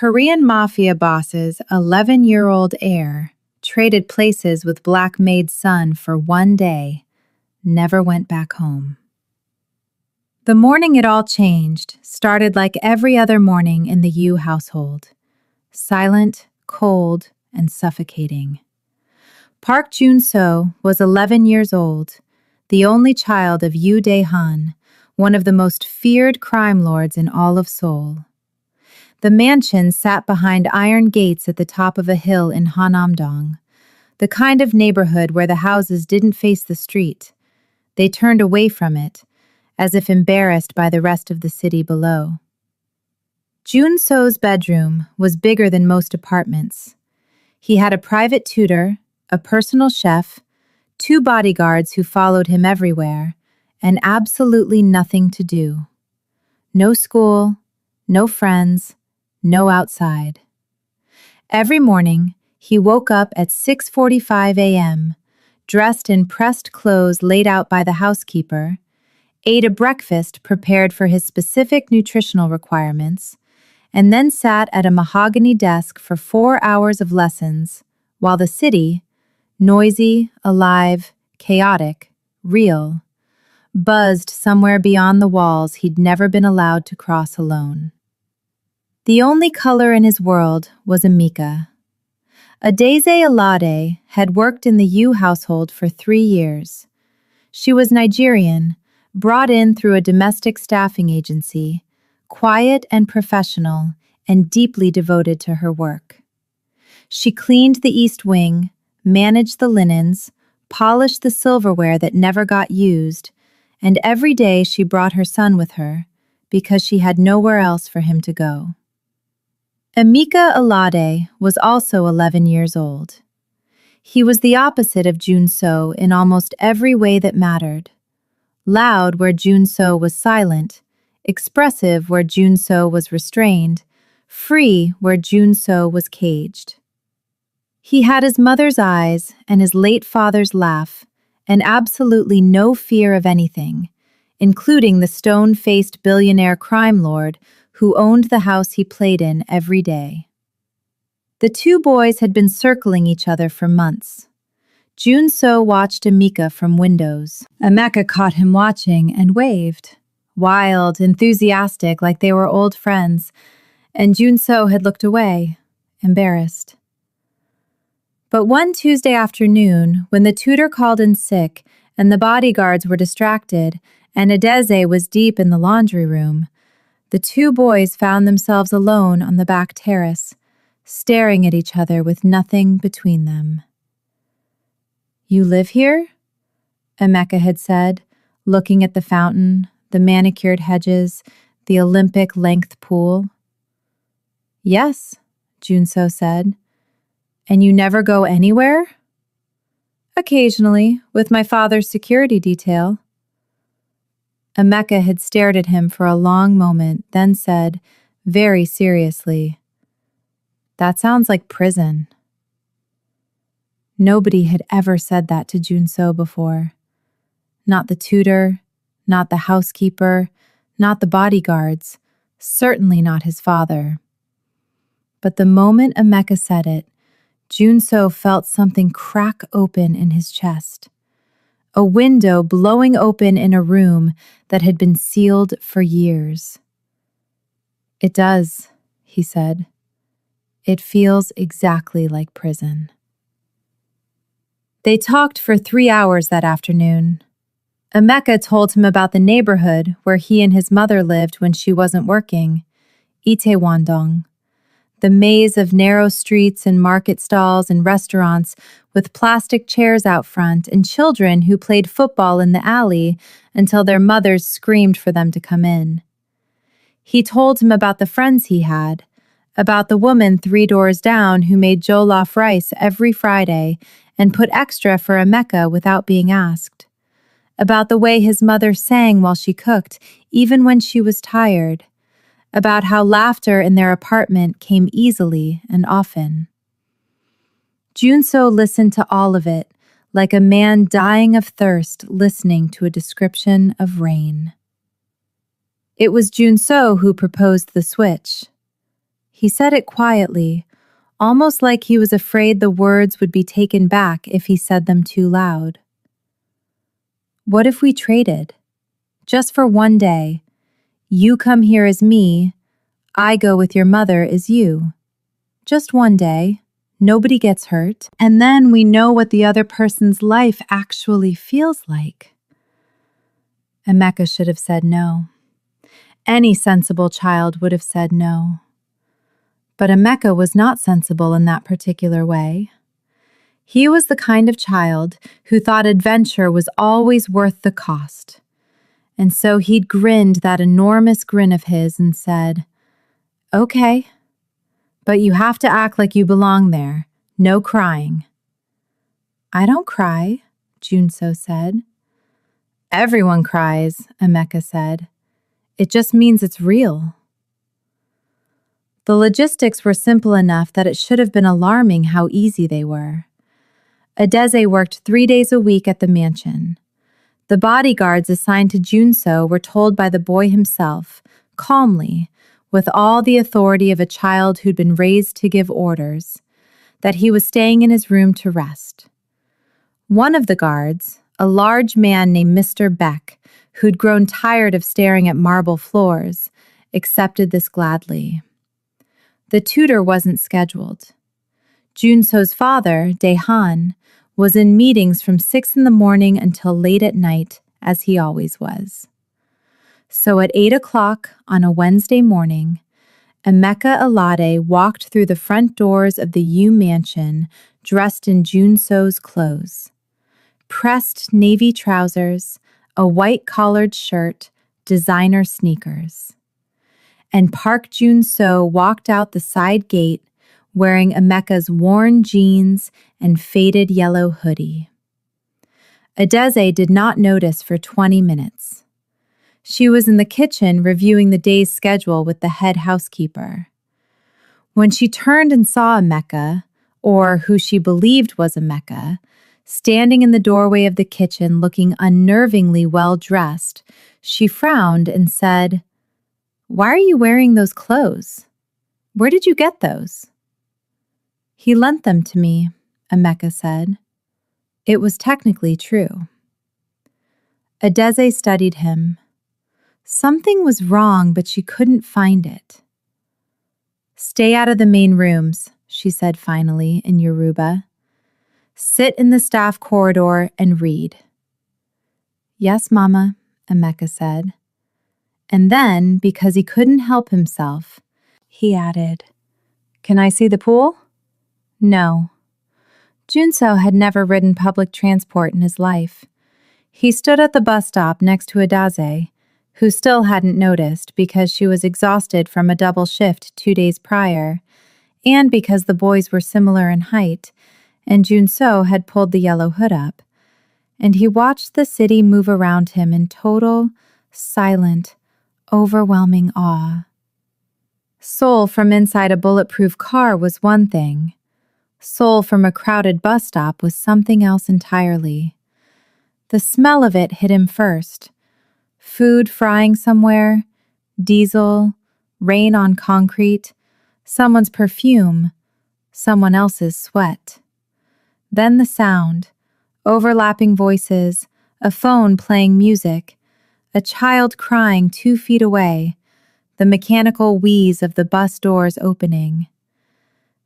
Korean Mafia boss's 11-year-old Heir traded places with Black Maid's son for one day, never went back home. The morning it all changed started like every other morning in the Yu household. Silent, cold, and suffocating. Park Jun-seo was 11 years old, the only child of Yu Dae-han, one of the most feared crime lords in all of Seoul. The mansion sat behind iron gates at the top of a hill in Hanamdong, the kind of neighborhood where the houses didn't face the street. They turned away from it, as if embarrassed by the rest of the city below. Jun-seo's bedroom was bigger than most apartments. He had a private tutor, a personal chef, 2 bodyguards who followed him everywhere, and absolutely nothing to do. No school, no friends, no outside. Every morning, he woke up at 6:45 a.m., dressed in pressed clothes laid out by the housekeeper, ate a breakfast prepared for his specific nutritional requirements, and then sat at a mahogany desk for 4 hours of lessons, while the city, noisy, alive, chaotic, real, buzzed somewhere beyond the walls he'd never been allowed to cross alone. The only color in his world was Amika. Adeze Alade had worked in the Yu household for 3 years. She was Nigerian, brought in through a domestic staffing agency, quiet and professional, and deeply devoted to her work. She cleaned the East Wing, managed the linens, polished the silverware that never got used, and every day she brought her son with her, because she had nowhere else for him to go. Amika Alade was also 11 years old. He was the opposite of Jun-seo in almost every way that mattered. Loud where Jun-seo was silent, expressive where Jun-seo was restrained, free where Jun-seo was caged. He had his mother's eyes and his late father's laugh, and absolutely no fear of anything, including the stone-faced billionaire crime lord who owned the house he played in every day. The 2 boys had been circling each other for months. Jun-seo watched Amika from windows. Ameka caught him watching and waved, wild, enthusiastic, like they were old friends, and Jun-seo had looked away, embarrassed. But one Tuesday afternoon, when the tutor called in sick and the bodyguards were distracted and Adeze was deep in the laundry room, the 2 boys found themselves alone on the back terrace, staring at each other with nothing between them. "You live here?" Ameka had said, looking at the fountain, the manicured hedges, the Olympic-length pool. "Yes," Jun-seo said. "And you never go anywhere?" "Occasionally, with my father's security detail." Ameka had stared at him for a long moment, then said, very seriously, "That sounds like prison." Nobody had ever said that to Jun-seo before. Not the tutor, not the housekeeper, not the bodyguards, certainly not his father. But the moment Ameka said it, Jun-seo felt something crack open in his chest. A window blowing open in a room that had been sealed for years. "It does," he said. "It feels exactly like prison." They talked for 3 hours that afternoon. Ameka told him about the neighborhood where he and his mother lived when she wasn't working, Itaewon-dong. The maze of narrow streets and market stalls and restaurants with plastic chairs out front and children who played football in the alley until their mothers screamed for them to come in. He told him about the friends he had, about the woman 3 doors down who made jollof rice every Friday and put extra for Ameka without being asked, about the way his mother sang while she cooked, even when she was tired, about how laughter in their apartment came easily and often. Jun-seo listened to all of it, like a man dying of thirst listening to a description of rain. It was Jun-seo who proposed the switch. He said it quietly, almost like he was afraid the words would be taken back if he said them too loud. What if we traded? Just for one day. You come here as me, I go with your mother as you. Just one day. Nobody gets hurt, and then we know what the other person's life actually feels like. Emeka should have said no. Any sensible child would have said no. But Emeka was not sensible in that particular way. He was the kind of child who thought adventure was always worth the cost. And so he'd grinned that enormous grin of his and said, "Okay, but you have to act like you belong there. No crying." "I don't cry," Junso said. "Everyone cries," Emeka said. "It just means it's real." The logistics were simple enough that it should have been alarming how easy they were. Adeze worked 3 days a week at the mansion. The bodyguards assigned to Junso were told by the boy himself, calmly, with all the authority of a child who'd been raised to give orders, that he was staying in his room to rest. One of the guards, a large man named Mr. Beck, who'd grown tired of staring at marble floors, accepted this gladly. The tutor wasn't scheduled. Junso's father, Dehan, was in meetings from 6 in the morning until late at night, as he always was. So at 8 o'clock on a Wednesday morning, Emeka Alade walked through the front doors of the U Mansion dressed in Junso's clothes. Pressed navy trousers, a white collared shirt, designer sneakers. And Park Junso walked out the side gate wearing Emeka's worn jeans and faded yellow hoodie. Adeze did not notice for 20 minutes. She was in the kitchen reviewing the day's schedule with the head housekeeper. When she turned and saw Emeka, or who she believed was Emeka, standing in the doorway of the kitchen looking unnervingly well-dressed, she frowned and said, "Why are you wearing those clothes? Where did you get those?" "He lent them to me," Emeka said. It was technically true. Adeze studied him. Something was wrong, but she couldn't find it. "Stay out of the main rooms," she said finally in Yoruba. "Sit in the staff corridor and read." "Yes, Mama," Emeka said. And then, because he couldn't help himself, he added, "Can I see the pool?" No. Junso had never ridden public transport in his life. He stood at the bus stop next to Adeze, who still hadn't noticed because she was exhausted from a double shift 2 days prior, and because the boys were similar in height, and Junso had pulled the yellow hood up, and he watched the city move around him in total, silent, overwhelming awe. Soul from inside a bulletproof car was one thing. Soul from a crowded bus stop was something else entirely. The smell of it hit him first. Food frying somewhere, diesel, rain on concrete, someone's perfume, someone else's sweat. Then the sound, overlapping voices, a phone playing music, a child crying 2 feet away, the mechanical wheeze of the bus doors opening.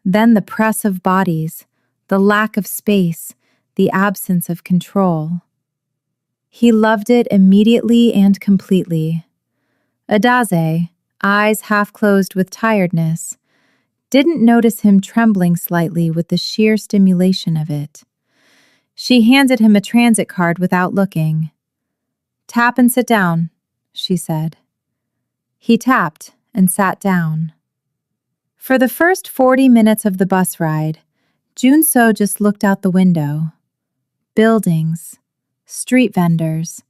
Then the press of bodies, the lack of space, the absence of control. He loved it immediately and completely. Adeze, eyes half closed with tiredness, didn't notice him trembling slightly with the sheer stimulation of it. She handed him a transit card without looking. "Tap and sit down," she said. He tapped and sat down. For the first 40 minutes of the bus ride, Junso just looked out the window. Buildings, street vendors,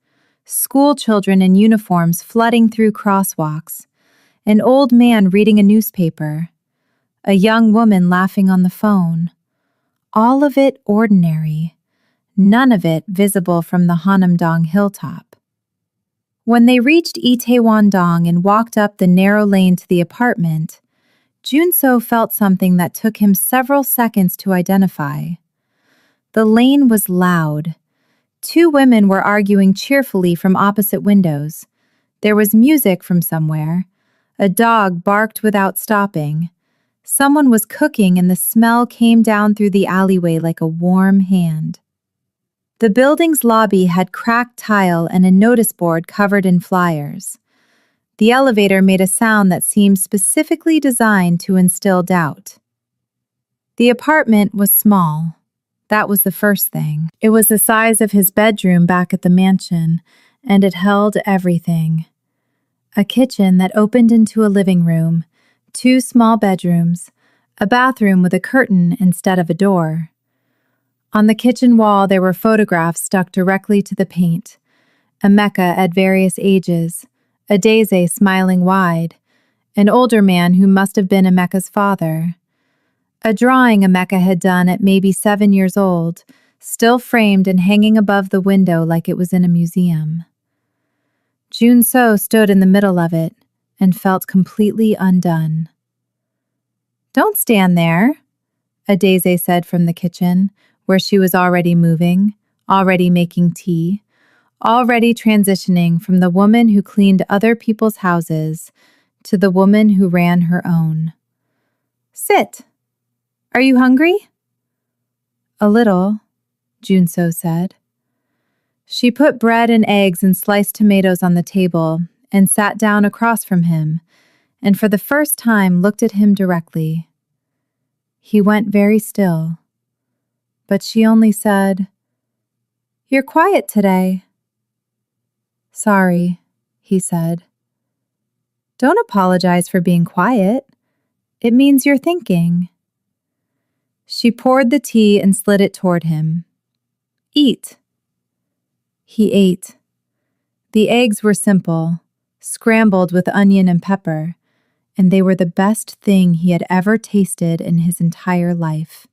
school children in uniforms flooding through crosswalks, an old man reading a newspaper, a young woman laughing on the phone. All of it ordinary, none of it visible from the Hanamdong hilltop. When they reached Itaewon-dong and walked up the narrow lane to the apartment, Junso felt something that took him several seconds to identify. The lane was loud. Two women were arguing cheerfully from opposite windows. There was music from somewhere. A dog barked without stopping. Someone was cooking and the smell came down through the alleyway like a warm hand. The building's lobby had cracked tile and a notice board covered in flyers. The elevator made a sound that seemed specifically designed to instill doubt. The apartment was small. That was the first thing. It was the size of his bedroom back at the mansion, and it held everything. A kitchen that opened into a living room, 2 small bedrooms, a bathroom with a curtain instead of a door. On the kitchen wall there were photographs stuck directly to the paint. A Mecca at various ages, a Daisy smiling wide, an older man who must have been a Mecca's father. A drawing a Mecca had done at maybe 7 years old, still framed and hanging above the window like it was in a museum. Junso stood in the middle of it and felt completely undone. "Don't stand there," a Daisy said from the kitchen, where she was already moving, already making tea, already transitioning from the woman who cleaned other people's houses to the woman who ran her own. "Sit. Are you hungry?" "A little," Junso said. She put bread and eggs and sliced tomatoes on the table and sat down across from him, and for the first time looked at him directly. He went very still, but she only said, "You're quiet today." "Sorry," he said. "Don't apologize for being quiet. It means you're thinking." She poured the tea and slid it toward him. "Eat." He ate. The eggs were simple, scrambled with onion and pepper, and they were the best thing he had ever tasted in his entire life.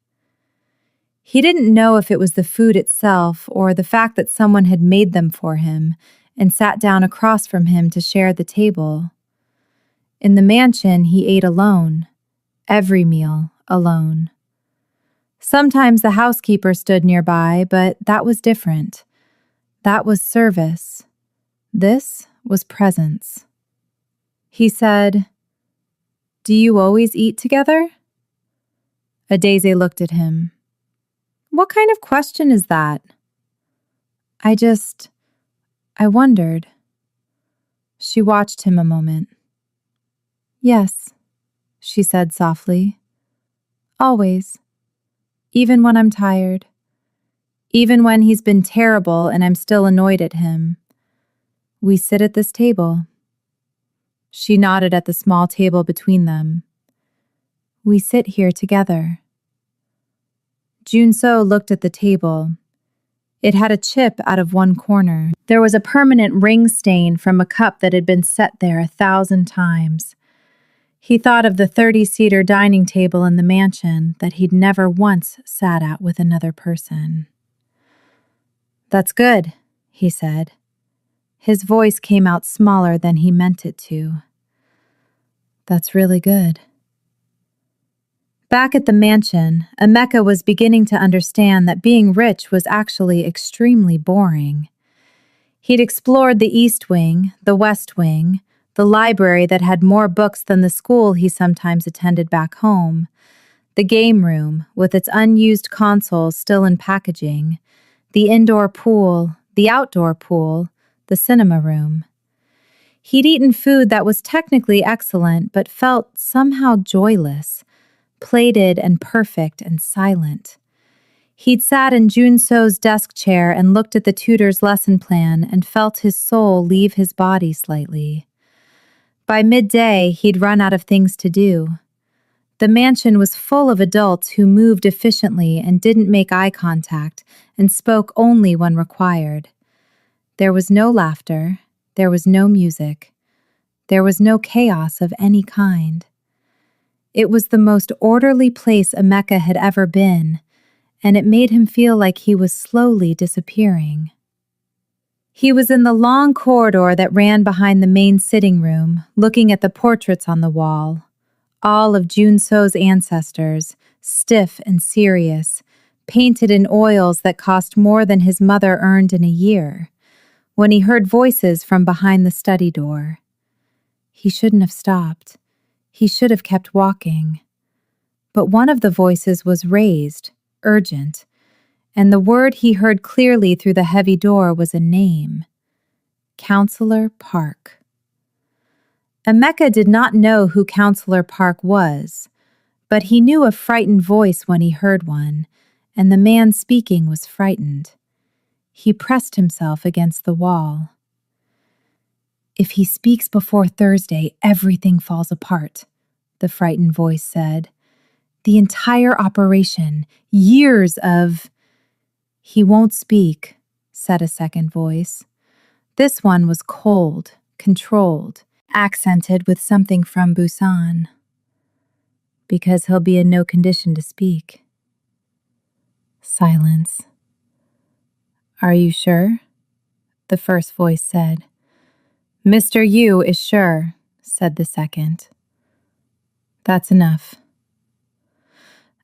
He didn't know if it was the food itself or the fact that someone had made them for him and sat down across from him to share the table. In the mansion, he ate alone, every meal alone. Sometimes the housekeeper stood nearby, but that was different. That was service. This was presence. He said, "Do you always eat together?" A Daisy looked at him. "What kind of question is that?" I wondered." She watched him a moment. "Yes," she said softly. "Always. Even when I'm tired. Even when he's been terrible and I'm still annoyed at him. We sit at this table." She nodded at the small table between them. "We sit here together." Junso looked at the table. It had a chip out of one corner. There was a permanent ring stain from a cup that had been set there 1,000 times. He thought of the 30-seater dining table in the mansion that he'd never once sat at with another person. "That's good," he said. His voice came out smaller than he meant it to. "That's really good." Back at the mansion, Emeka was beginning to understand that being rich was actually extremely boring. He'd explored the East Wing, the West Wing, the library that had more books than the school he sometimes attended back home, the game room with its unused consoles still in packaging, the indoor pool, the outdoor pool, the cinema room. He'd eaten food that was technically excellent but felt somehow joyless, plated and perfect and silent. He'd sat in Junso's desk chair and looked at the tutor's lesson plan and felt his soul leave his body slightly. By midday, he'd run out of things to do. The mansion was full of adults who moved efficiently and didn't make eye contact and spoke only when required. There was no laughter. There was no music. There was no chaos of any kind. It was the most orderly place Emeka had ever been, and it made him feel like he was slowly disappearing. He was in the long corridor that ran behind the main sitting room, looking at the portraits on the wall. all of Junso's ancestors, stiff and serious, painted in oils that cost more than his mother earned in a year, when he heard voices from behind the study door. He shouldn't have stopped. He should have kept walking. But one of the voices was raised, urgent, and the word he heard clearly through the heavy door was a name: Counselor Park. Emeka did not know who Counselor Park was, but he knew a frightened voice when he heard one, and the man speaking was frightened. He pressed himself against the wall. "If he speaks before Thursday, everything falls apart," the frightened voice said. "The entire operation, years of—" "He won't speak," said a second voice. This one was cold, controlled, accented with something from Busan. "Because he'll be in no condition to speak." Silence. "Are you sure?" the first voice said. "Mr. Yu is sure," said the second. "That's enough."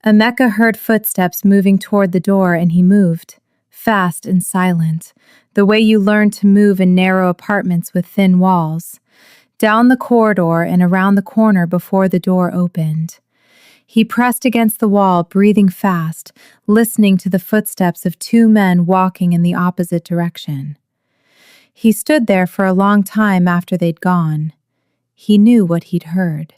Emeka heard footsteps moving toward the door, and he moved, fast and silent, the way you learn to move in narrow apartments with thin walls, down the corridor and around the corner before the door opened. He pressed against the wall, breathing fast, listening to the footsteps of two men walking in the opposite direction. He stood there for a long time after they'd gone. He knew what he'd heard.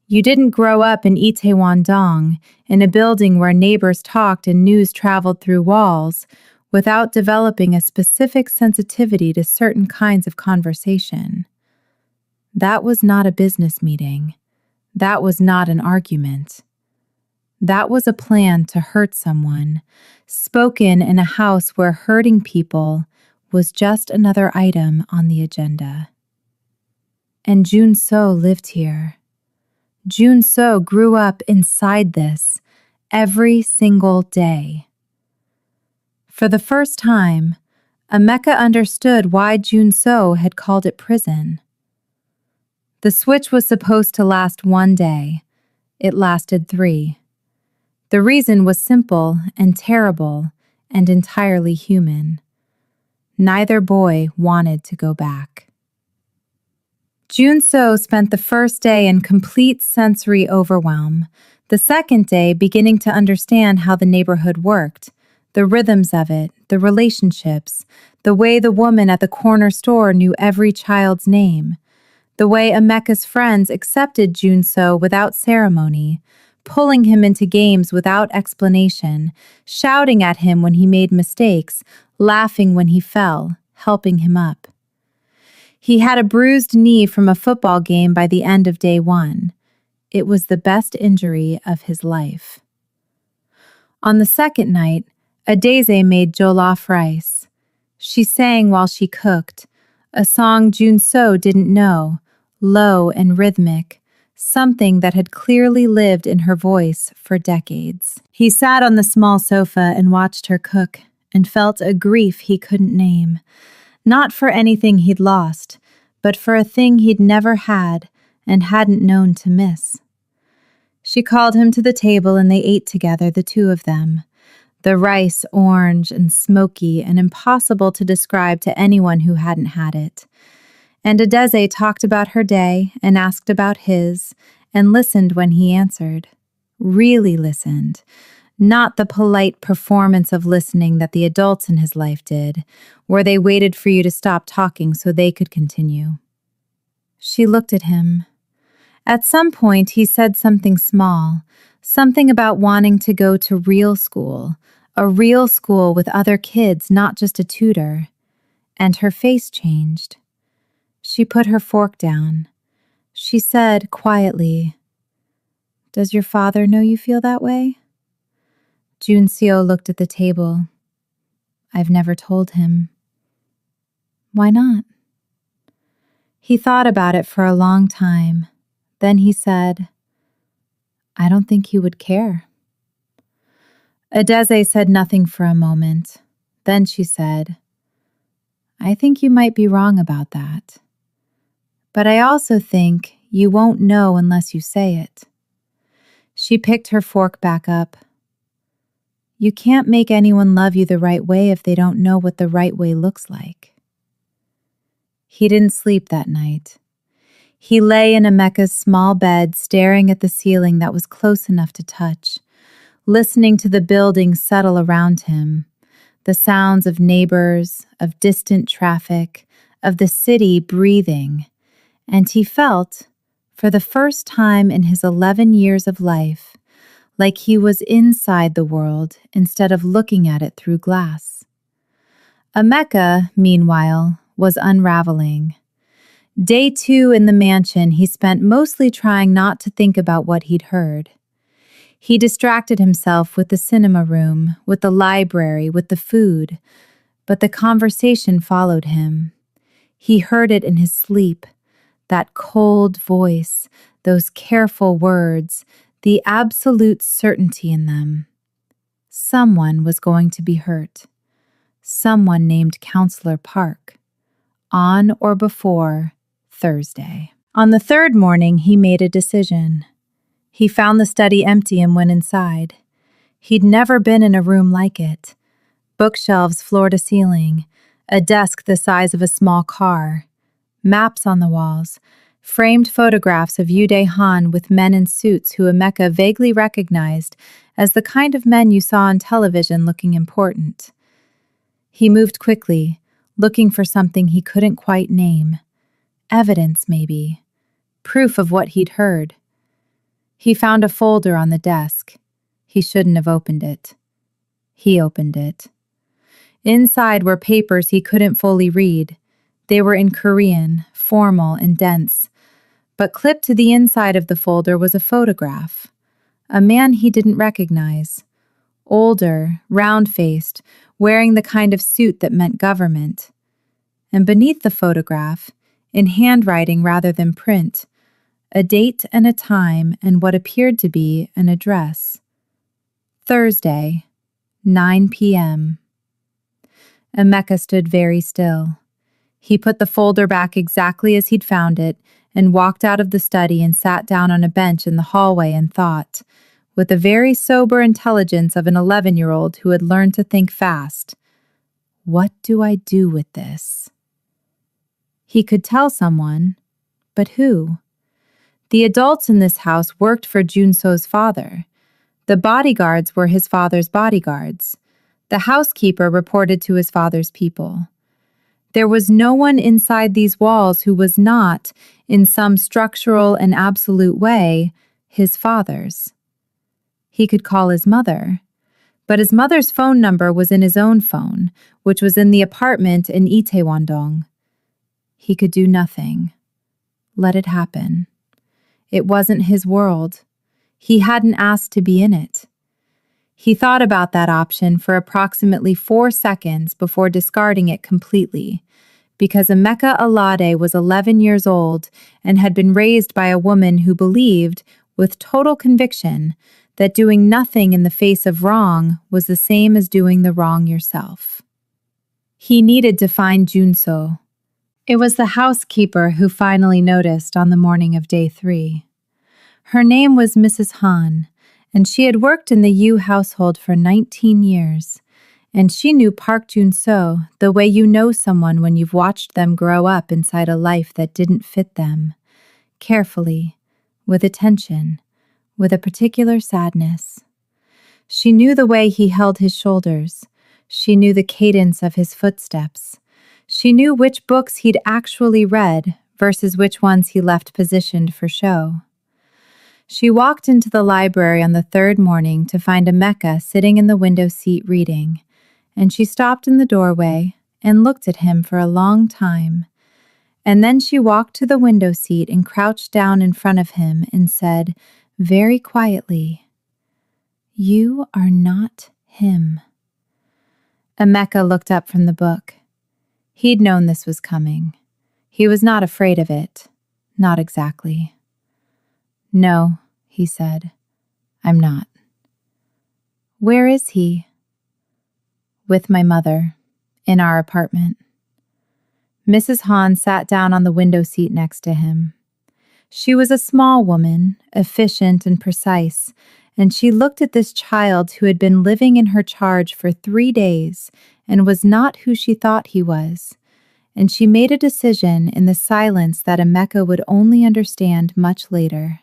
You didn't grow up in Itaewon-dong, in a building where neighbors talked and news traveled through walls, without developing a specific sensitivity to certain kinds of conversation. That was not a business meeting. That was not an argument. That was a plan to hurt someone, spoken in a house where hurting people was just another item on the agenda. And Junso lived here. Junso grew up inside this every single day. For the first time, Emeka understood why Junso had called it prison. The switch was supposed to last 1 day. It lasted 3. The reason was simple and terrible and entirely human. Neither boy wanted to go back. Junso spent the first day in complete sensory overwhelm, the second day beginning to understand how the neighborhood worked, the rhythms of it, the relationships, the way the woman at the corner store knew every child's name, the way Emeka's friends accepted Junso without ceremony, pulling him into games without explanation, shouting at him when he made mistakes, laughing when he fell, helping him up. He had a bruised knee from a football game by the end of day 1. It was the best injury of his life. On the second night, Adeze made jollof rice. She sang while she cooked, a song Junso didn't know, low and rhythmic, something that had clearly lived in her voice for decades. He sat on the small sofa and watched her cook and felt a grief he couldn't name. Not for anything he'd lost, but for a thing he'd never had and hadn't known to miss. She called him to the table and they ate together, the two of them. The rice orange and smoky and impossible to describe to anyone who hadn't had it. And Adeze talked about her day and asked about his and listened when he answered. Really listened. Not the polite performance of listening that the adults in his life did, where they waited for you to stop talking so they could continue. She looked at him. At some point, he said something small, something about wanting to go to real school, a real school with other kids, not just a tutor. And her face changed. She put her fork down. She said quietly, "Does your father know you feel that way?" Junseo looked at the table. "I've never told him." "Why not?" He thought about it for a long time. Then he said, "I don't think he would care." Adeze said nothing for a moment. Then she said, "I think you might be wrong about that. But I also think You won't know unless you say it. She picked her fork back up. You can't make anyone love you the right way if they don't know what the right way looks like. He didn't sleep that night. He lay in Emeka's small bed, staring at the ceiling that was close enough to touch, listening to the buildings settle around him, the sounds of neighbors, of distant traffic, of the city breathing, and he felt, for the first time in his 11 years of life, like he was inside the world instead of looking at it through glass. Emeka, meanwhile, was unraveling. Day 2 in the mansion, he spent mostly trying not to think about what he'd heard. He distracted himself with the cinema room, with the library, with the food, but the conversation followed him. He heard it in his sleep, that cold voice, those careful words, the absolute certainty in them. Someone was going to be hurt. Someone named Counselor Park. On or before Thursday. On the third morning, he made a decision. He found the study empty and went inside. He'd never been in a room like it. Bookshelves floor to ceiling, a desk the size of a small car, maps on the walls, framed photographs of Yude Han with men in suits who Emeka vaguely recognized as the kind of men you saw on television looking important. He moved quickly, looking for something he couldn't quite name. Evidence, maybe. Proof of what he'd heard. He found a folder on the desk. He shouldn't have opened it. He opened it. Inside were papers he couldn't fully read. They were in Korean, formal and dense. But clipped to the inside of the folder was a photograph. A man he didn't recognize. Older, round-faced, wearing the kind of suit that meant government. And beneath the photograph, in handwriting rather than print, a date and a time and what appeared to be an address. Thursday, 9 p.m. Emeka stood very still. He put the folder back exactly as he'd found it and walked out of the study and sat down on a bench in the hallway and thought, with the very sober intelligence of an 11-year-old who had learned to think fast, what do I do with this? He could tell someone, but who? The adults in this house worked for Junso's father. The bodyguards were his father's bodyguards. The housekeeper reported to his father's people. There was no one inside these walls who was not, in some structural and absolute way, his father's. He could call his mother, but his mother's phone number was in his own phone, which was in the apartment in Itaewon-dong. He could do nothing. Let it happen. It wasn't his world. He hadn't asked to be in it. He thought about that option for approximately 4 seconds before discarding it completely, because Emeka Alade was 11 years old and had been raised by a woman who believed, with total conviction, that doing nothing in the face of wrong was the same as doing the wrong yourself. He needed to find Junso. It was the housekeeper who finally noticed on the morning of day 3. Her name was Mrs. Han, and she had worked in the Yu household for 19 years, and she knew Park Junso the way you know someone when you've watched them grow up inside a life that didn't fit them, carefully, with attention, with a particular sadness. She knew the way he held his shoulders. She knew the cadence of his footsteps. She knew which books he'd actually read versus which ones he left positioned for show. She walked into the library on the third morning to find Emeka sitting in the window seat reading, and she stopped in the doorway and looked at him for a long time. And then she walked to the window seat and crouched down in front of him and said, very quietly, "You are not him." Emeka looked up from the book. He'd known this was coming. He was not afraid of it. Not exactly. "No," he said, "I'm not." "Where is he?" "With my mother, in our apartment." Mrs. Han sat down on the window seat next to him. She was a small woman, efficient and precise, and she looked at this child who had been living in her charge for 3 days and was not who she thought he was. And she made a decision in the silence that Emeka would only understand much later.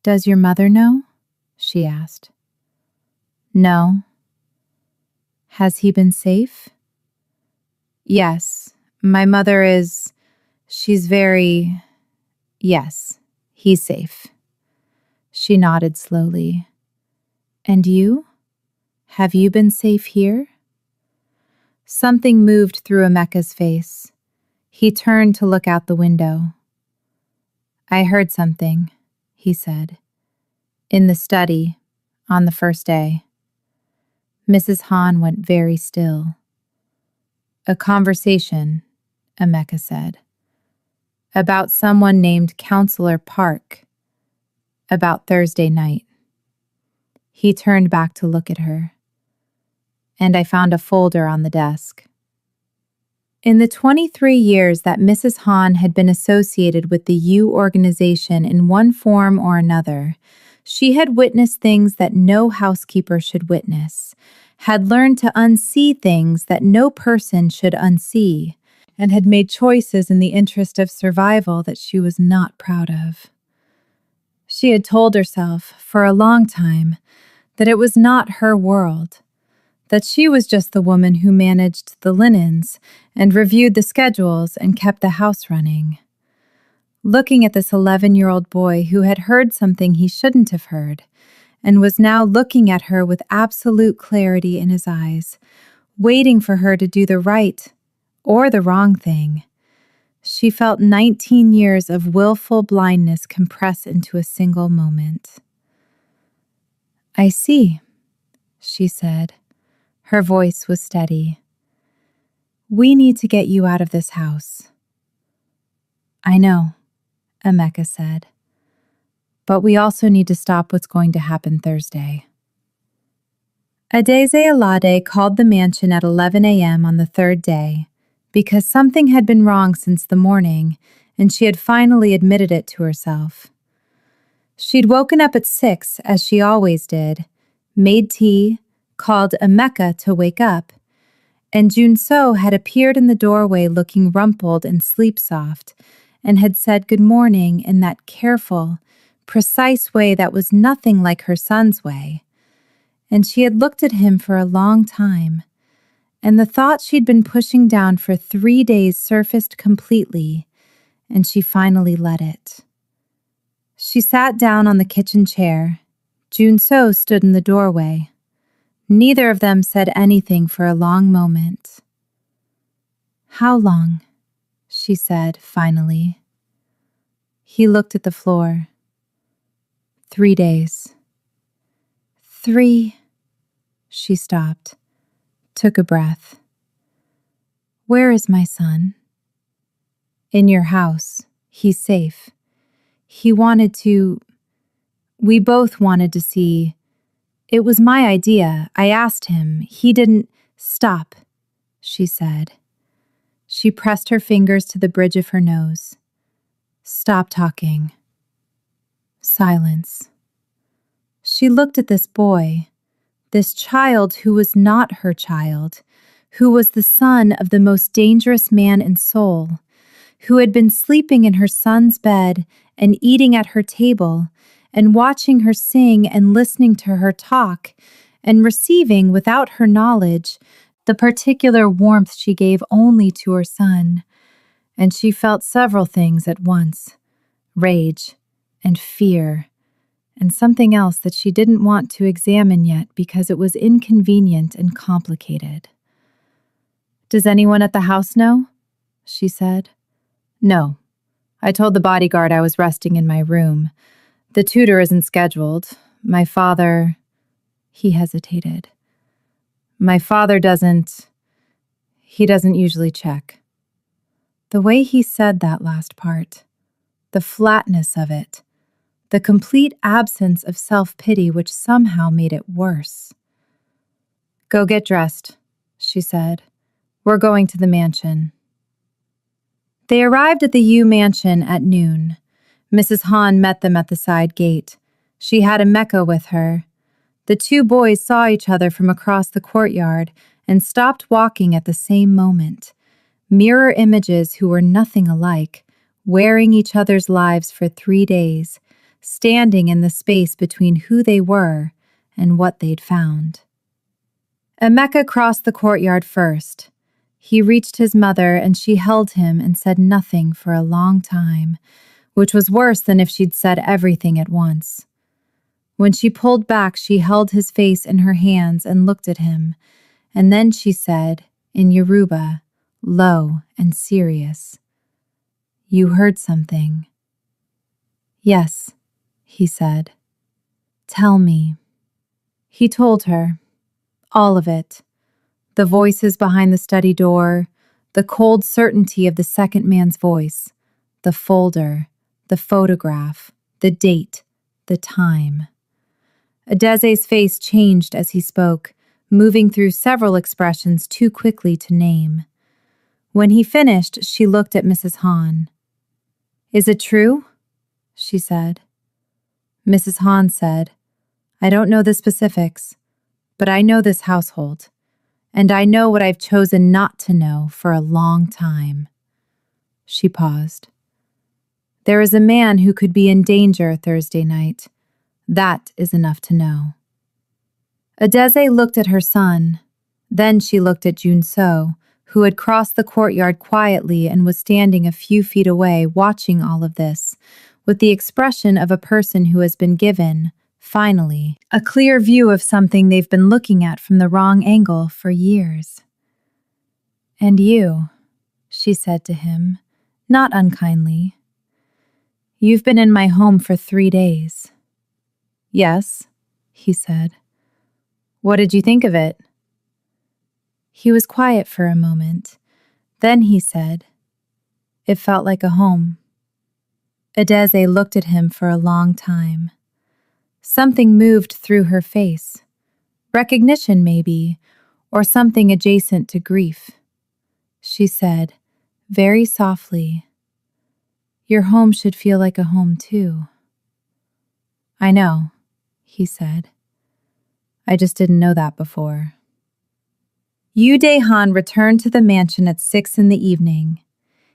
"Does your mother know?" she asked. "No." "Has he been safe?" "Yes, my mother is... she's very... yes, he's safe." She nodded slowly. "And you? Have you been safe here?" Something moved through Emeka's face. He turned to look out the window. "I heard something," he said. "In the study, on the first day." Mrs. Hahn went very still. "A conversation," Emeka said. "About someone named Counselor Park. About Thursday night." He turned back to look at her. "And I found a folder on the desk." In the 23 years that Mrs. Hahn had been associated with the U organization in one form or another, she had witnessed things that no housekeeper should witness, had learned to unsee things that no person should unsee, and had made choices in the interest of survival that she was not proud of. She had told herself, for a long time, that it was not her world, that she was just the woman who managed the linens and reviewed the schedules and kept the house running. Looking at this 11-year-old boy who had heard something he shouldn't have heard, and was now looking at her with absolute clarity in his eyes, waiting for her to do the right or the wrong thing, she felt 19 years of willful blindness compress into a single moment. "I see," she said. Her voice was steady. "We need to get you out of this house." "I know," Emeka said. "But we also need to stop what's going to happen Thursday." Adeze Alade called the mansion at 11 a.m. on the third day, because something had been wrong since the morning, and she had finally admitted it to herself. She'd woken up at 6, as she always did, made tea, called Emeka to wake up, and Junso had appeared in the doorway looking rumpled and sleep-soft, and had said good morning in that careful, precise way that was nothing like her son's way. And she had looked at him for a long time, and the thought she'd been pushing down for 3 days surfaced completely, and she finally let it. She sat down on the kitchen chair. Junso stood in the doorway. Neither of them said anything for a long moment. "How long?" she said finally. He looked at the floor. 3 days. 3. She stopped, took a breath. "Where is my son?" "In your house. He's safe. He wanted to... we both wanted to see... It was my idea. I asked him. He didn't... Stop," she said. She pressed her fingers to the bridge of her nose. "Stop talking." Silence. She looked at this boy, this child who was not her child, who was the son of the most dangerous man in Seoul, who had been sleeping in her son's bed and eating at her table, and watching her sing and listening to her talk, and receiving, without her knowledge, the particular warmth she gave only to her son. And she felt several things at once: rage and fear, and something else that she didn't want to examine yet because it was inconvenient and complicated. "Does anyone at the house know?" she said. "No. I told the bodyguard I was resting in my room. The tutor isn't scheduled. My father..." He hesitated. "My father doesn't... he doesn't usually check." The way he said that last part, the flatness of it, the complete absence of self-pity which somehow made it worse. "Go get dressed," she said. "We're going to the mansion." They arrived at the U mansion at noon. Mrs. Han met them at the side gate. She had Emeka with her. The two boys saw each other from across the courtyard and stopped walking at the same moment. Mirror images who were nothing alike, wearing each other's lives for 3 days, standing in the space between who they were and what they'd found. Emeka crossed the courtyard first. He reached his mother and she held him and said nothing for a long time, which was worse than if she'd said everything at once. When she pulled back, she held his face in her hands and looked at him, and then she said, in Yoruba, low and serious, "You heard something." "Yes," he said. "Tell me." He told her. All of it. The voices behind the study door, the cold certainty of the second man's voice, the folder, the photograph, the date, the time. Adeze's face changed as he spoke, moving through several expressions too quickly to name. When he finished, she looked at Mrs. Han. "Is it true?" she said. Mrs. Han said, "I don't know the specifics, but I know this household, and I know what I've chosen not to know for a long time." She paused. "There is a man who could be in danger Thursday night. That is enough to know." Adeze looked at her son. Then she looked at Junso, who had crossed the courtyard quietly and was standing a few feet away watching all of this, with the expression of a person who has been given, finally, a clear view of something they've been looking at from the wrong angle for years. "And you," she said to him, not unkindly. "You've been in my home for 3 days." "Yes," he said. "What did you think of it?" He was quiet for a moment. Then he said, "It felt like a home." Adeze looked at him for a long time. Something moved through her face. Recognition, maybe, or something adjacent to grief. She said, very softly, "Your home should feel like a home, too." "I know," he said. "I just didn't know that before." Yu Han returned to the mansion at 6 in the evening.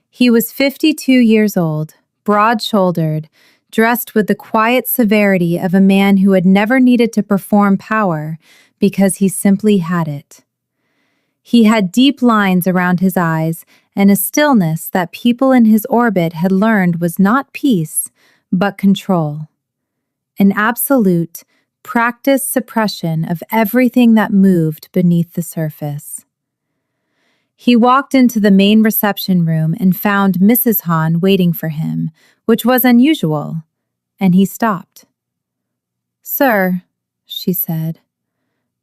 He was 52 years old, broad-shouldered, dressed with the quiet severity of a man who had never needed to perform power because he simply had it. He had deep lines around his eyes and a stillness that people in his orbit had learned was not peace, but control. An absolute, practiced suppression of everything that moved beneath the surface. He walked into the main reception room and found Mrs. Han waiting for him, which was unusual, and he stopped. "Sir," she said,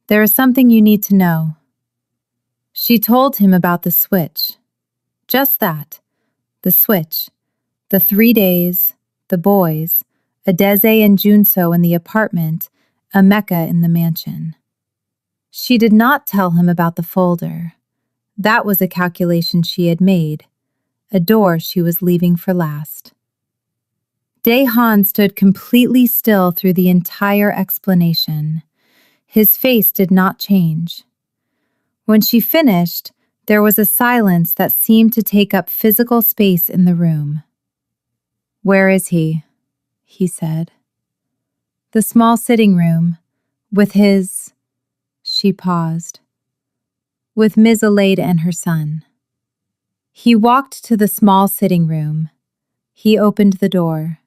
"there is something you need to know." She told him about the switch. Just that, the switch, the 3 days, the boys, Adeze and Junso in the apartment, Emeka in the mansion. She did not tell him about the folder. That was a calculation she had made, a door she was leaving for last. Han stood completely still through the entire explanation. His face did not change. When she finished, there was a silence that seemed to take up physical space in the room. "Where is he?" he said. "The small sitting room, with his..." She paused. "With Ms. Alade and her son." He walked to the small sitting room. He opened the door.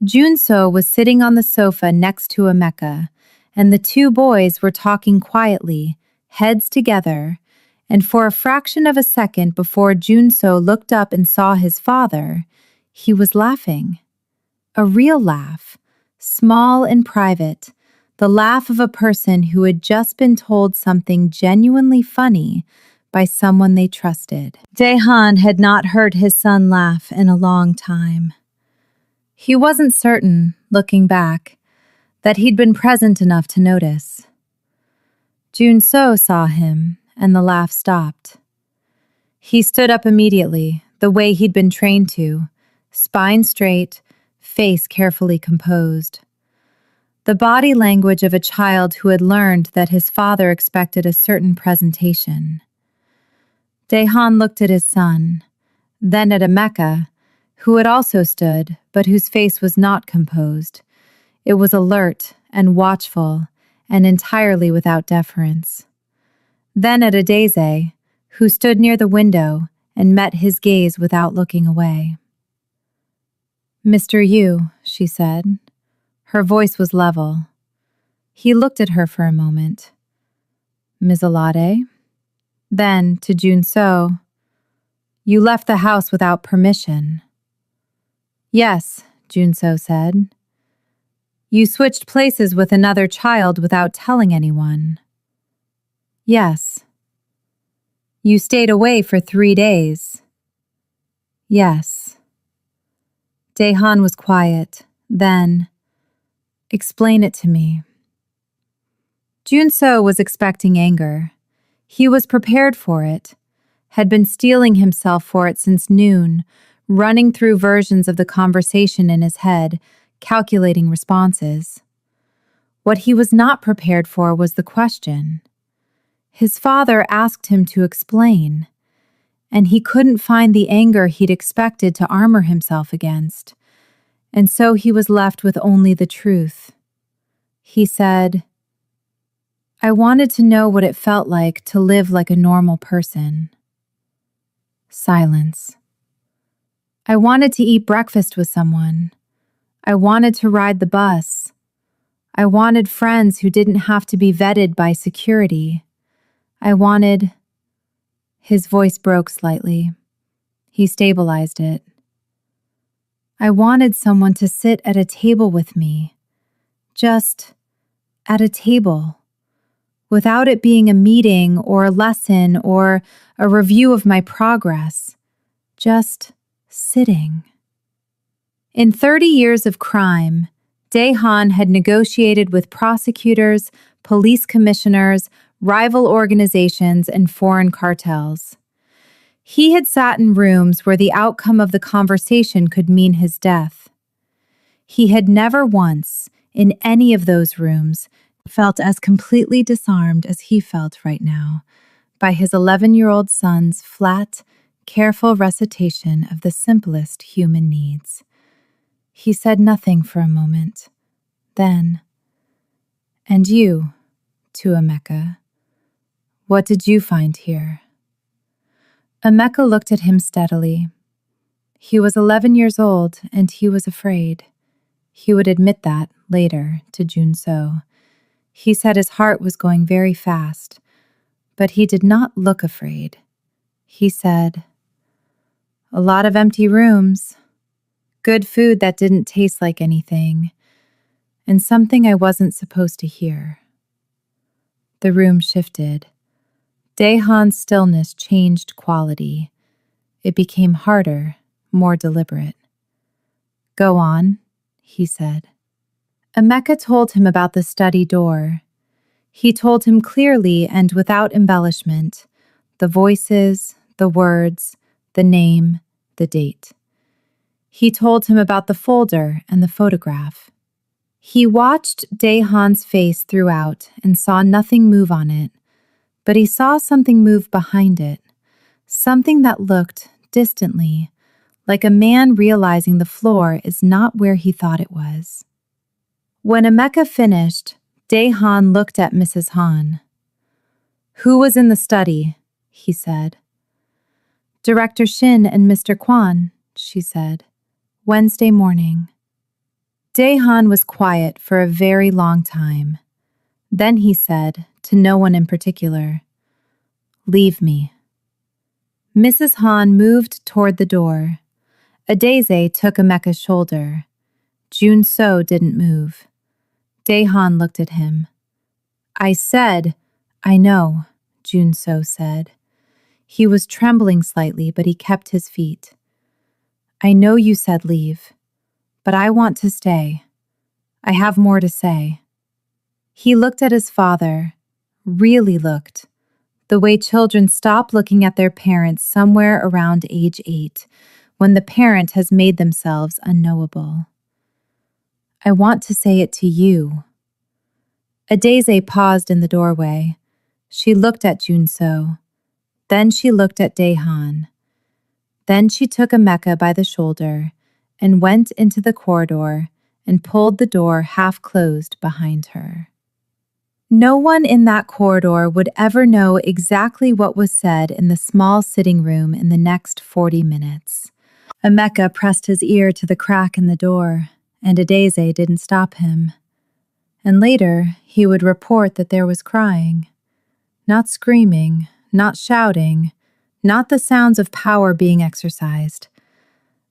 Junso was sitting on the sofa next to Emeka, and the two boys were talking quietly, heads together, and for a fraction of a second before Junso looked up and saw his father, he was laughing. A real laugh, small and private, the laugh of a person who had just been told something genuinely funny by someone they trusted. Han had not heard his son laugh in a long time. He wasn't certain, looking back, that he'd been present enough to notice. Junso saw him, and the laugh stopped. He stood up immediately, the way he'd been trained to, spine straight, face carefully composed. The body language of a child who had learned that his father expected a certain presentation. Dehan looked at his son, then at Emeka, who had also stood, but whose face was not composed. It was alert and watchful, and entirely without deference. Then at Adeze, who stood near the window and met his gaze without looking away. "Mr. Yu," she said. Her voice was level. He looked at her for a moment. "Ms. Alade?" Then, to Junso, "You left the house without permission." "Yes," Junso said. "You switched places with another child without telling anyone." "Yes." "You stayed away for 3 days." "Yes." Dehan was quiet. Then, "Explain it to me." Junso was expecting anger. He was prepared for it, had been steeling himself for it since noon, running through versions of the conversation in his head, calculating responses. What he was not prepared for was the question. His father asked him to explain, and he couldn't find the anger he'd expected to armor himself against, and so he was left with only the truth. He said, "I wanted to know what it felt like to live like a normal person." Silence. "I wanted to eat breakfast with someone. I wanted to ride the bus. I wanted friends who didn't have to be vetted by security. I wanted..." His voice broke slightly. He stabilized it. "I wanted someone to sit at a table with me. Just at a table. Without it being a meeting or a lesson or a review of my progress. Just sitting." In 30 years of crime, Dehan had negotiated with prosecutors, police commissioners, rival organizations, and foreign cartels. He had sat in rooms where the outcome of the conversation could mean his death. He had never once, in any of those rooms, felt as completely disarmed as he felt right now by his 11-year-old son's flat, careful recitation of the simplest human needs. He said nothing for a moment. Then, "And you," to Emeka, "what did you find here?" Emeka looked at him steadily. He was 11 years old, and he was afraid. He would admit that later to Junso. He said his heart was going very fast, but he did not look afraid. He said, "A lot of empty rooms, good food that didn't taste like anything, and something I wasn't supposed to hear." The room shifted. Dehan's stillness changed quality. It became harder, more deliberate. "Go on," he said. Emeka told him about the study door. He told him clearly and without embellishment, the voices, the words, the name, the date. He told him about the folder and the photograph. He watched Dehan's face throughout and saw nothing move on it, but he saw something move behind it, something that looked, distantly, like a man realizing the floor is not where he thought it was. When Emeka finished, Dehan looked at Mrs. Han. "Who was in the study?" he said. "Director Shin and Mr. Kwan," she said. "Wednesday morning." Dehan was quiet for a very long time. Then he said, to no one in particular, "Leave me." Mrs. Han moved toward the door. Adeze took Emeka's shoulder. Junso didn't move. Dehan looked at him. "I said, I know," Junso said. He was trembling slightly, but he kept his feet. "I know you said leave, but I want to stay. I have more to say." He looked at his father, really looked, the way children stop looking at their parents somewhere around age 8, when the parent has made themselves unknowable. I want to say it to you. Adeze paused in the doorway. She looked at Junso. Then she looked at Daehan. Then she took Emeka by the shoulder and went into the corridor and pulled the door half closed behind her. No one in that corridor would ever know exactly what was said in the small sitting room in the next 40 minutes. Emeka pressed his ear to the crack in the door, and Adeze didn't stop him. And later, he would report that there was crying. Not screaming, not shouting, not the sounds of power being exercised,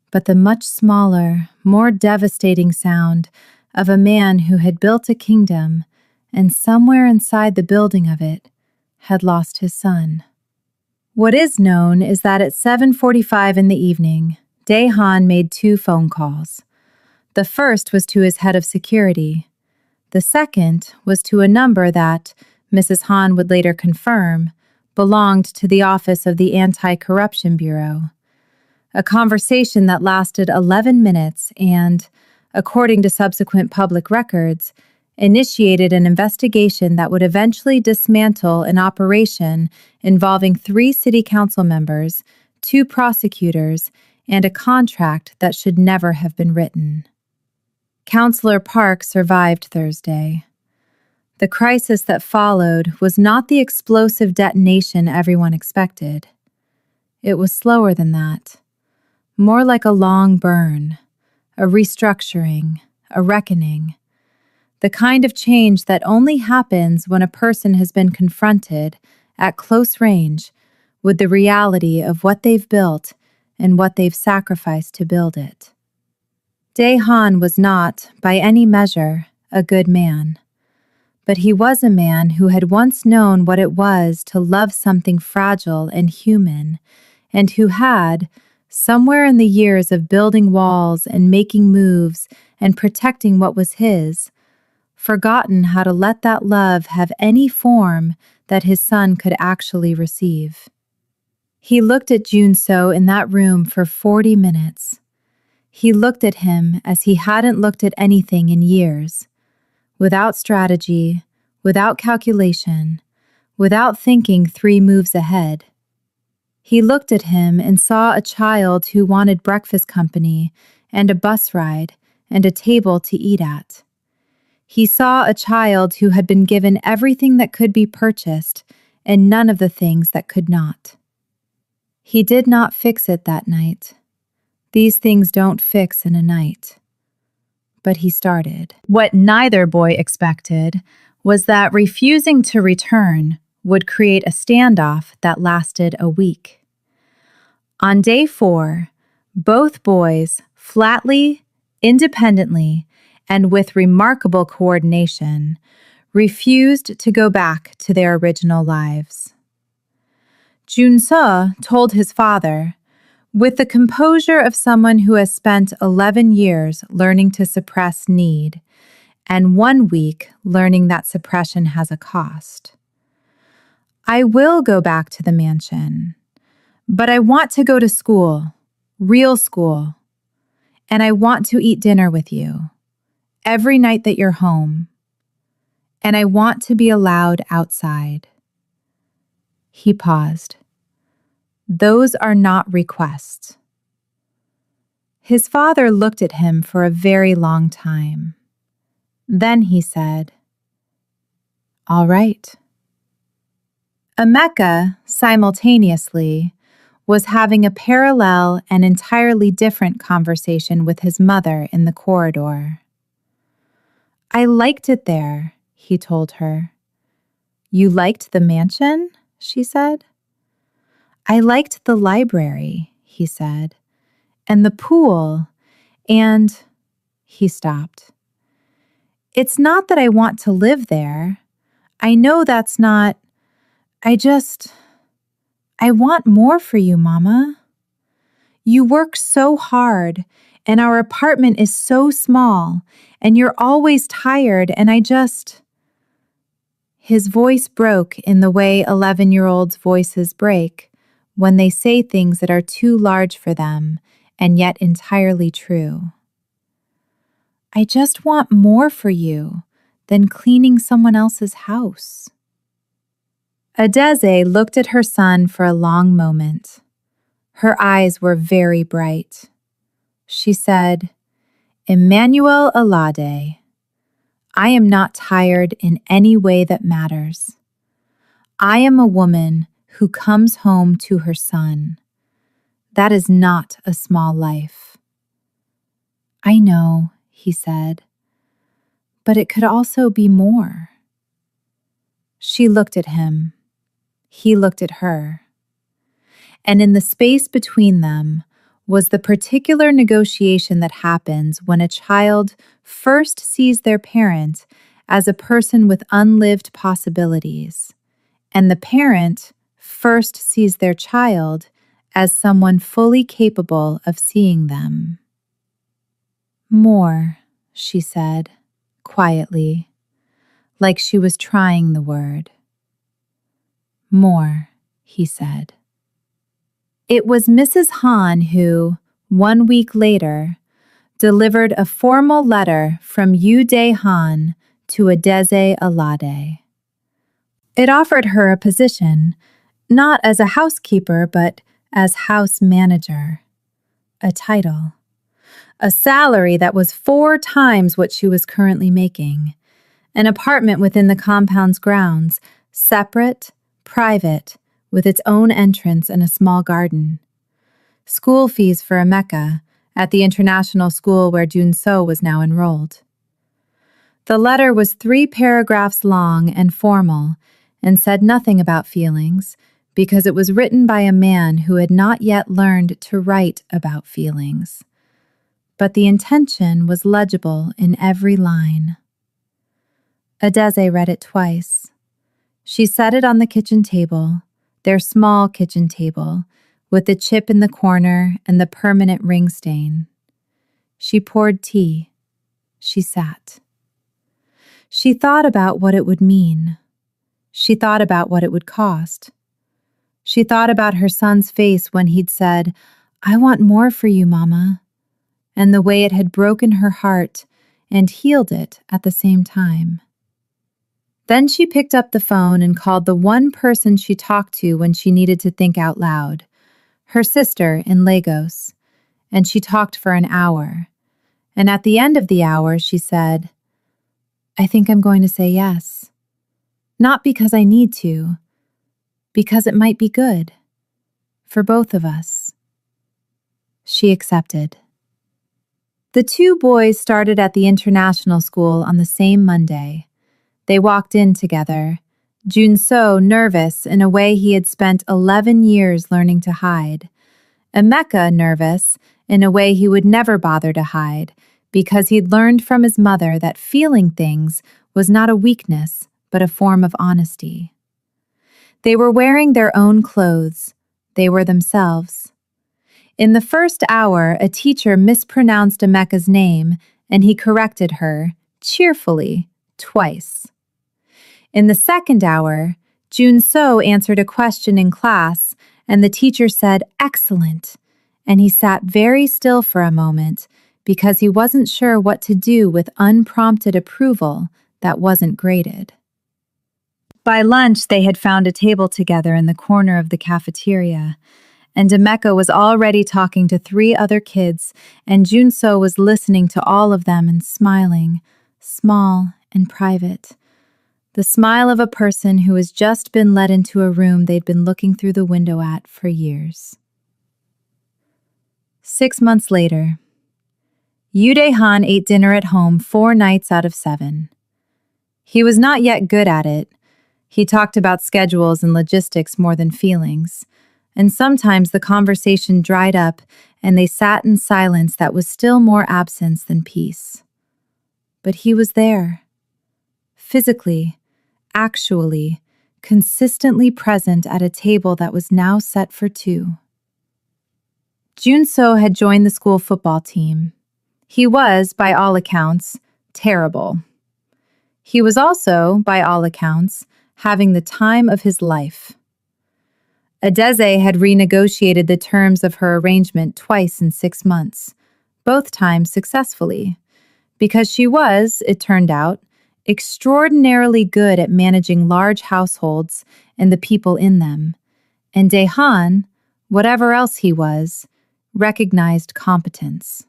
but the much smaller, more devastating sound of a man who had built a kingdom and somewhere inside the building of it had lost his son. What is known is that at 7:45 in the evening, Daehan made 2 phone calls. The first was to his head of security. The second was to a number that, Mrs. Han would later confirm, belonged to the office of the Anti-Corruption Bureau. A conversation that lasted 11 minutes and, according to subsequent public records, initiated an investigation that would eventually dismantle an operation involving 3 city council members, 2 prosecutors, and a contract that should never have been written. Councillor Park survived Thursday. The crisis that followed was not the explosive detonation everyone expected. It was slower than that, more like a long burn, a restructuring, a reckoning. The kind of change that only happens when a person has been confronted, at close range, with the reality of what they've built and what they've sacrificed to build it. Daehan was not, by any measure, a good man. But he was a man who had once known what it was to love something fragile and human, and who had, somewhere in the years of building walls and making moves and protecting what was his, forgotten how to let that love have any form that his son could actually receive. He looked at Junso in that room for 40 minutes. He looked at him as he hadn't looked at anything in years, without strategy, without calculation, without thinking 3 moves ahead. He looked at him and saw a child who wanted breakfast company and a bus ride and a table to eat at. He saw a child who had been given everything that could be purchased and none of the things that could not. He did not fix it that night. These things don't fix in a night. But he started. What neither boy expected was that refusing to return would create a standoff that lasted a week. On day 4, both boys, flatly, independently, and with remarkable coordination, refused to go back to their original lives. Junso told his father, with the composure of someone who has spent 11 years learning to suppress need, and 1 week learning that suppression has a cost. I will go back to the mansion, but I want to go to school, real school, and I want to eat dinner with you every night that you're home, and I want to be allowed outside. He paused. Those are not requests. His father looked at him for a very long time. Then he said, "All right." Emeka, simultaneously, was having a parallel and entirely different conversation with his mother in the corridor. "I liked it there," he told her. "You liked the mansion?" she said. "I liked the library," he said, "and the pool, and—" he stopped. "It's not that I want to live there. I know that's not— I want more for you, Mama. You work so hard, and our apartment is so small, and you're always tired, and His voice broke in the way 11-year-olds' voices break when they say things that are too large for them and yet entirely true. I just want more for you than cleaning someone else's house. Adeze looked at her son for a long moment. Her eyes were very bright. She said, Emmanuel Alade, I am not tired in any way that matters. I am a woman who comes home to her son. That is not a small life. I know, he said, but it could also be more. She looked at him. He looked at her. And in the space between them was the particular negotiation that happens when a child first sees their parent as a person with unlived possibilities, and the parent first sees their child as someone fully capable of seeing them. More, she said, quietly, like she was trying the word. More, he said. It was Mrs. Hahn who, 1 week later, delivered a formal letter from Uday Hahn to Adeze Alade. It offered her a position, not as a housekeeper, but as house manager. A title. A salary that was 4 times what she was currently making. An apartment within the compound's grounds, separate, private, with its own entrance and a small garden. School fees for Emeka at the international school where Junso was now enrolled. The letter was 3 paragraphs long and formal and said nothing about feelings because it was written by a man who had not yet learned to write about feelings. But the intention was legible in every line. Adeze read it twice. She set it on the kitchen table, their small kitchen table, with the chip in the corner and the permanent ring stain. She poured tea. She sat. She thought about what it would mean. She thought about what it would cost. She thought about her son's face when he'd said, I want more for you, Mama, and the way it had broken her heart and healed it at the same time. Then she picked up the phone and called the one person she talked to when she needed to think out loud, her sister in Lagos, and she talked for an hour. And at the end of the hour, she said, I think I'm going to say yes. Not because I need to, because it might be good for both of us. She accepted. The 2 boys started at the international school on the same Monday. They walked in together, Junso nervous in a way he had spent 11 years learning to hide, Emeka nervous in a way he would never bother to hide because he'd learned from his mother that feeling things was not a weakness but a form of honesty. They were wearing their own clothes. They were themselves. In the first hour, a teacher mispronounced Emeka's name and he corrected her, cheerfully, twice. In the second hour, Junso answered a question in class, and the teacher said, excellent, and he sat very still for a moment because he wasn't sure what to do with unprompted approval that wasn't graded. By lunch, they had found a table together in the corner of the cafeteria, and Emeka was already talking to 3 other kids, and Junso was listening to all of them and smiling, small and private. The smile of a person who has just been let into a room they'd been looking through the window at for years. 6 months later, Uday Hahn ate dinner at home 4 nights out of 7. He was not yet good at it. He talked about schedules and logistics more than feelings, and sometimes the conversation dried up and they sat in silence that was still more absence than peace. But he was there, physically, actually, consistently present at a table that was now set for 2. Junso had joined the school football team. He was, by all accounts, terrible. He was also, by all accounts, having the time of his life. Adeze had renegotiated the terms of her arrangement twice in 6 months, both times successfully, because she was, it turned out, extraordinarily good at managing large households and the people in them, and Dehan, whatever else he was, recognized competence.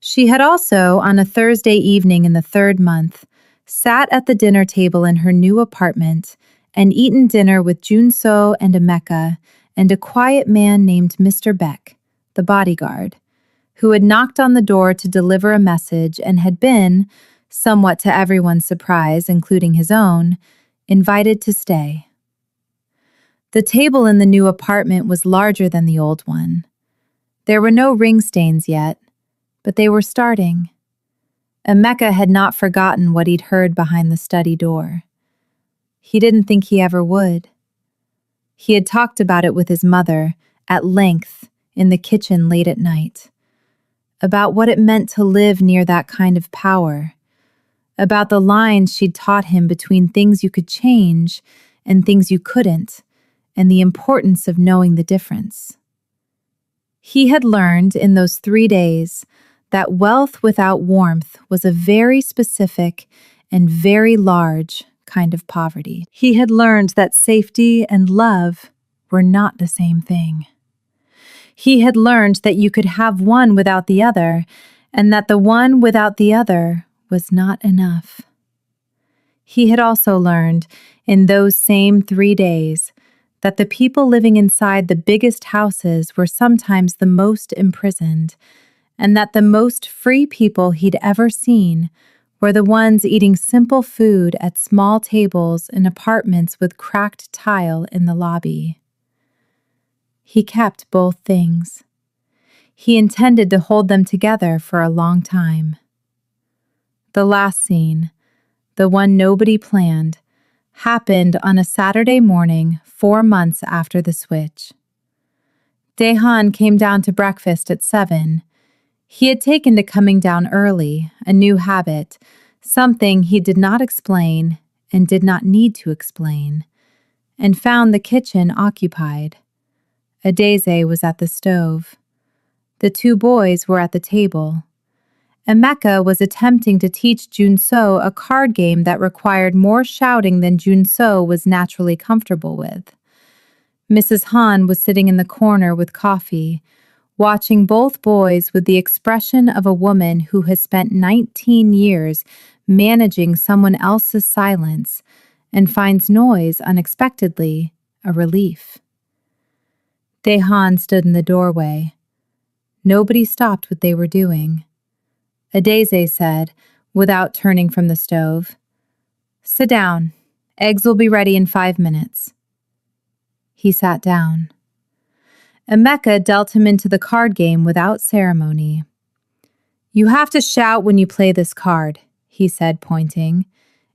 She had also, on a Thursday evening in the third month, sat at the dinner table in her new apartment and eaten dinner with Junso and Emeka and a quiet man named Mr. Beck, the bodyguard, who had knocked on the door to deliver a message and had been, somewhat to everyone's surprise, including his own, invited to stay. The table in the new apartment was larger than the old one. There were no ring stains yet, but they were starting. Emeka had not forgotten what he'd heard behind the study door. He didn't think he ever would. He had talked about it with his mother, at length, in the kitchen late at night, about what it meant to live near that kind of power, about the lines she'd taught him between things you could change and things you couldn't, and the importance of knowing the difference. He had learned in those 3 days that wealth without warmth was a very specific and very large kind of poverty. He had learned that safety and love were not the same thing. He had learned that you could have one without the other, and that the one without the other was not enough. He had also learned, in those same 3 days, that the people living inside the biggest houses were sometimes the most imprisoned, and that the most free people he'd ever seen were the ones eating simple food at small tables in apartments with cracked tile in the lobby. He kept both things. He intended to hold them together for a long time. The last scene, the one nobody planned, happened on a Saturday morning 4 months after the switch. Dehan came down to breakfast at 7. He had taken to coming down early, a new habit, something he did not explain and did not need to explain, and found the kitchen occupied. Adeze was at the stove. The 2 boys were at the table. Emeka was attempting to teach Junso a card game that required more shouting than Junso was naturally comfortable with. Mrs. Han was sitting in the corner with coffee, watching both boys with the expression of a woman who has spent 19 years managing someone else's silence and finds noise unexpectedly a relief. Dehan stood in the doorway. Nobody stopped what they were doing. Adeze said, without turning from the stove, "Sit down. Eggs will be ready in 5 minutes." He sat down. Emeka dealt him into the card game without ceremony. "You have to shout when you play this card," he said, pointing.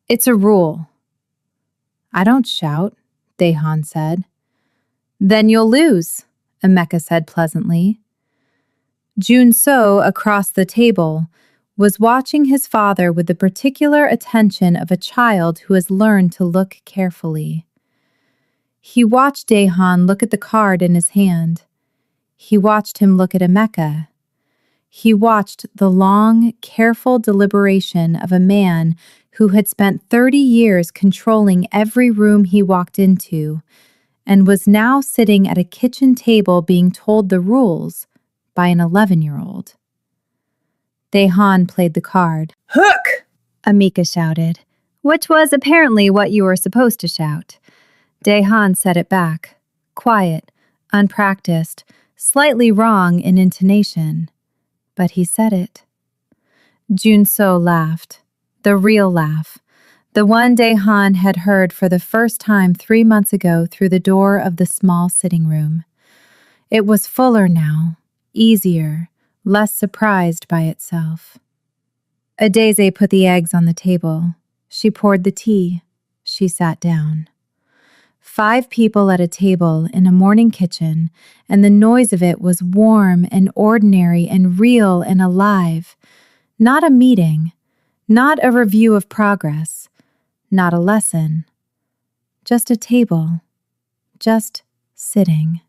"It's a rule." "I don't shout," Dehan said. "Then you'll lose," Emeka said pleasantly. Junso, across the table, was watching his father with the particular attention of a child who has learned to look carefully. He watched Dehan look at the card in his hand. He watched him look at Emeka. He watched the long, careful deliberation of a man who had spent 30 years controlling every room he walked into and was now sitting at a kitchen table being told the rules by an 11-year-old. Dehan played the card. "Hook!" Amika shouted, which was apparently what you were supposed to shout. Dehan said it back, quiet, unpracticed, slightly wrong in intonation, but he said it. Junso laughed, the real laugh, the one Dehan had heard for the first time 3 months ago through the door of the small sitting room. It was fuller now, easier, less surprised by itself. Adeze put the eggs on the table. She poured the tea. She sat down. 5 people at a table in a morning kitchen, and the noise of it was warm and ordinary and real and alive. Not a meeting, not a review of progress, not a lesson. Just a table, just sitting.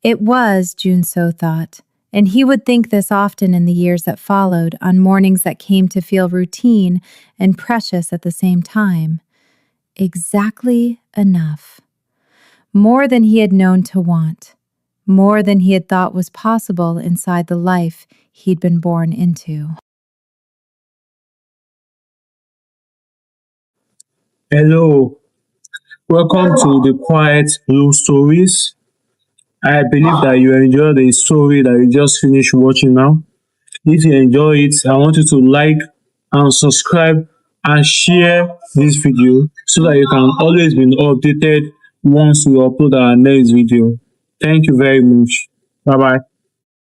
It was, Junso thought, And he would think this often in the years that followed, on mornings that came to feel routine and precious at the same time. Exactly enough. More than he had known to want. More than he had thought was possible inside the life he'd been born into. Hello, welcome to the Quiet Blue Stories. I believe that you enjoy the story that you just finished watching now. If you enjoy it, I want you to like and subscribe and share this video so that you can always be updated once we upload our next video. Thank you very much. Bye bye.